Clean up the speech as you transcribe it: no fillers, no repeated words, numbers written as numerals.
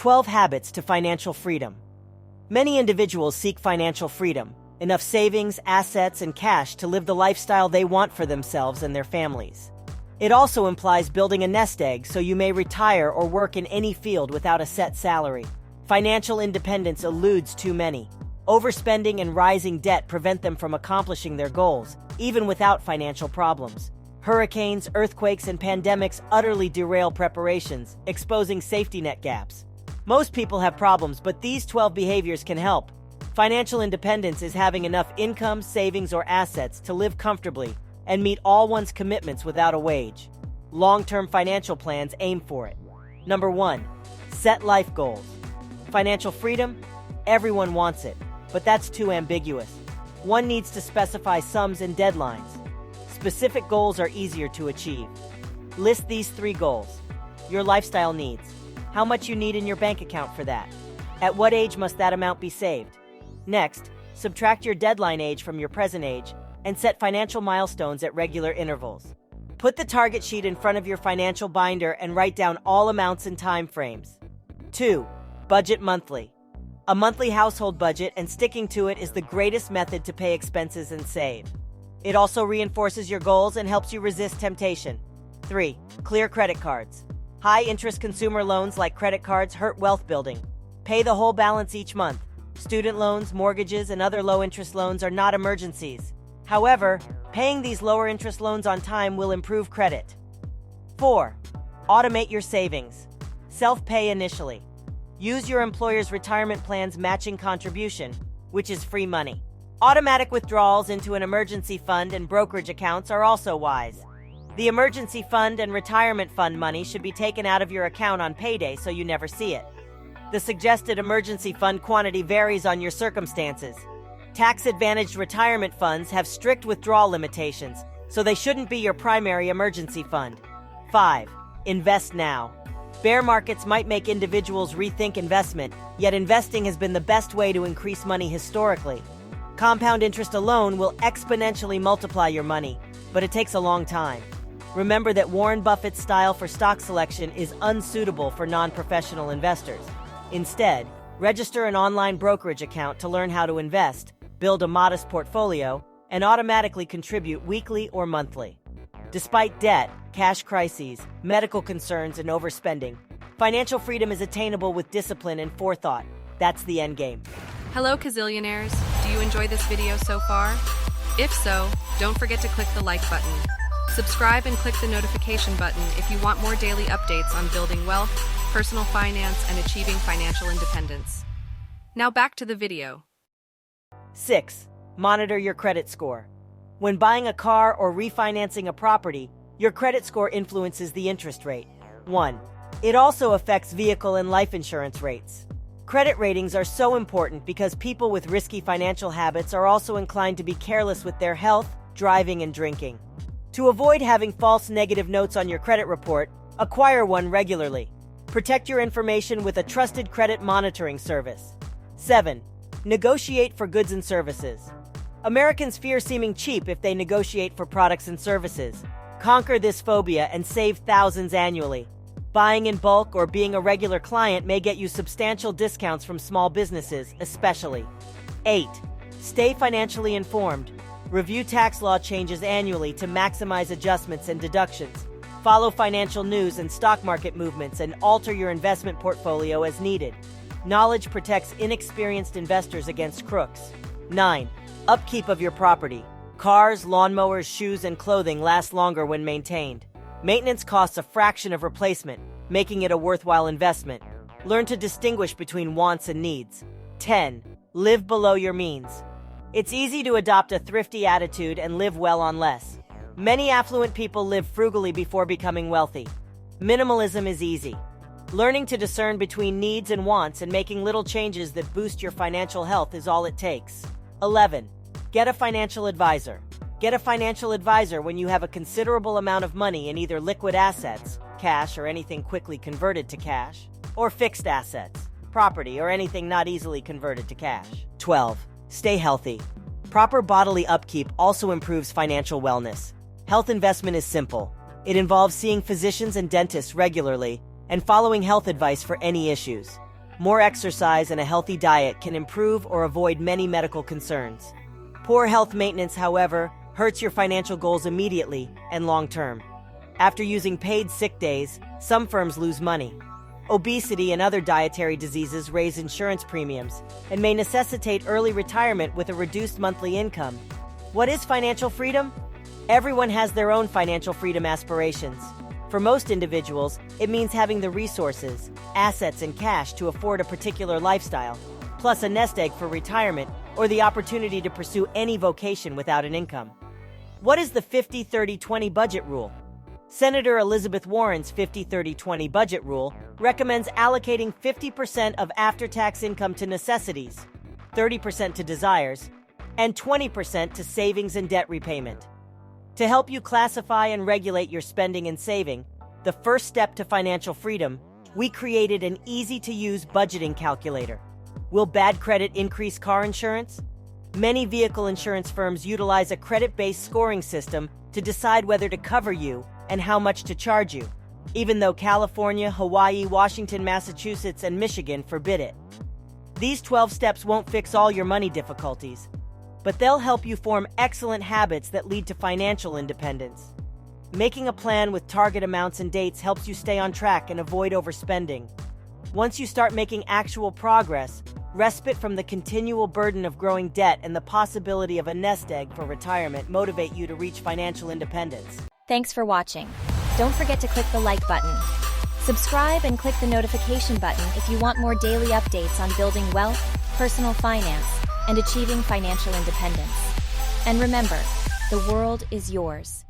12 Habits to Financial Freedom. Many individuals seek financial freedom, enough savings, assets, and cash to live the lifestyle they want for themselves and their families. It also implies building a nest egg so you may retire or work in any field without a set salary. Financial independence eludes too many. Overspending and rising debt prevent them from accomplishing their goals, even without financial problems. Hurricanes, earthquakes, and pandemics utterly derail preparations, exposing safety net gaps. Most people have problems, but these 12 behaviors can help. Financial independence is having enough income, savings, or assets to live comfortably and meet all one's commitments without a wage. Long-term financial plans aim for it. Number 1. Set life goals. Financial freedom? Everyone wants it, but that's too ambiguous. One needs to specify sums and deadlines. Specific goals are easier to achieve. List these 3 goals. Your lifestyle needs. How much you need in your bank account for that. At what age must that amount be saved? Next, subtract your deadline age from your present age and set financial milestones at regular intervals. Put the target sheet in front of your financial binder and write down all amounts and time frames. 2. Budget monthly. A monthly household budget and sticking to it is the greatest method to pay expenses and save. It also reinforces your goals and helps you resist temptation. 3. Clear credit cards. High-interest consumer loans like credit cards hurt wealth building. Pay the whole balance each month. Student loans, mortgages, and other low-interest loans are not emergencies. However, paying these lower-interest loans on time will improve credit. 4. Automate your savings. Self-pay initially. Use your employer's retirement plan's matching contribution, which is free money. Automatic withdrawals into an emergency fund and brokerage accounts are also wise. The emergency fund and retirement fund money should be taken out of your account on payday so you never see it. The suggested emergency fund quantity varies on your circumstances. Tax-advantaged retirement funds have strict withdrawal limitations, so they shouldn't be your primary emergency fund. 5. Invest now. Bear markets might make individuals rethink investment, yet investing has been the best way to increase money historically. Compound interest alone will exponentially multiply your money, but it takes a long time. Remember that Warren Buffett's style for stock selection is unsuitable for non-professional investors. Instead, register an online brokerage account to learn how to invest, build a modest portfolio, and automatically contribute weekly or monthly. Despite debt, cash crises, medical concerns, and overspending, financial freedom is attainable with discipline and forethought. That's the end game. Hello, Kazillionaires. Do you enjoy this video so far? If so, don't forget to click the like button. Subscribe and click the notification button if you want more daily updates on building wealth, personal finance, and achieving financial independence. Now back to the video. 6. Monitor your credit score. When buying a car or refinancing a property, your credit score influences the interest rate. 1. It also affects vehicle and life insurance rates. Credit ratings are so important because people with risky financial habits are also inclined to be careless with their health, driving, and drinking. To avoid having false negative notes on your credit report, acquire one regularly. Protect your information with a trusted credit monitoring service. 7. Negotiate for goods and services. Americans fear seeming cheap if they negotiate for products and services. Conquer this phobia and save thousands annually. Buying in bulk or being a regular client may get you substantial discounts from small businesses, especially. 8. Stay financially informed. Review tax law changes annually to maximize adjustments and deductions. Follow financial news and stock market movements and alter your investment portfolio as needed. Knowledge protects inexperienced investors against crooks. 9. Upkeep of your property. Cars, lawnmowers, shoes, and clothing last longer when maintained. Maintenance costs a fraction of replacement, making it a worthwhile investment. Learn to distinguish between wants and needs. 10. Live below your means. It's easy to adopt a thrifty attitude and live well on less. Many affluent people live frugally before becoming wealthy. Minimalism is easy. Learning to discern between needs and wants and making little changes that boost your financial health is all it takes. 11. Get a financial advisor. Get a financial advisor when you have a considerable amount of money in either liquid assets, cash or anything quickly converted to cash, or fixed assets, property or anything not easily converted to cash. 12. Stay healthy. Proper bodily upkeep also improves financial wellness. Health investment is simple. It involves seeing physicians and dentists regularly and following health advice for any issues. More exercise and a healthy diet can improve or avoid many medical concerns. Poor health maintenance, however, hurts your financial goals immediately and long-term. After using paid sick days, some firms lose money. Obesity and other dietary diseases raise insurance premiums and may necessitate early retirement with a reduced monthly income. What is financial freedom? Everyone has their own financial freedom aspirations. For most individuals, it means having the resources, assets, and cash to afford a particular lifestyle, plus a nest egg for retirement or the opportunity to pursue any vocation without an income. What is the 50-30-20 budget rule? Senator Elizabeth Warren's 50-30-20 budget rule recommends allocating 50% of after-tax income to necessities, 30% to desires, and 20% to savings and debt repayment. To help you classify and regulate your spending and saving, the first step to financial freedom, we created an easy-to-use budgeting calculator. Will bad credit increase car insurance? Many vehicle insurance firms utilize a credit-based scoring system to decide whether to cover you and how much to charge you, even though California, Hawaii, Washington, Massachusetts, and Michigan forbid it. These 12 steps won't fix all your money difficulties, but they'll help you form excellent habits that lead to financial independence. Making a plan with target amounts and dates helps you stay on track and avoid overspending. Once you start making actual progress, respite from the continual burden of growing debt and the possibility of a nest egg for retirement motivate you to reach financial independence. Thanks for watching. Don't forget to click the like button. Subscribe and click the notification button if you want more daily updates on building wealth, personal finance, and achieving financial independence. And remember, the world is yours.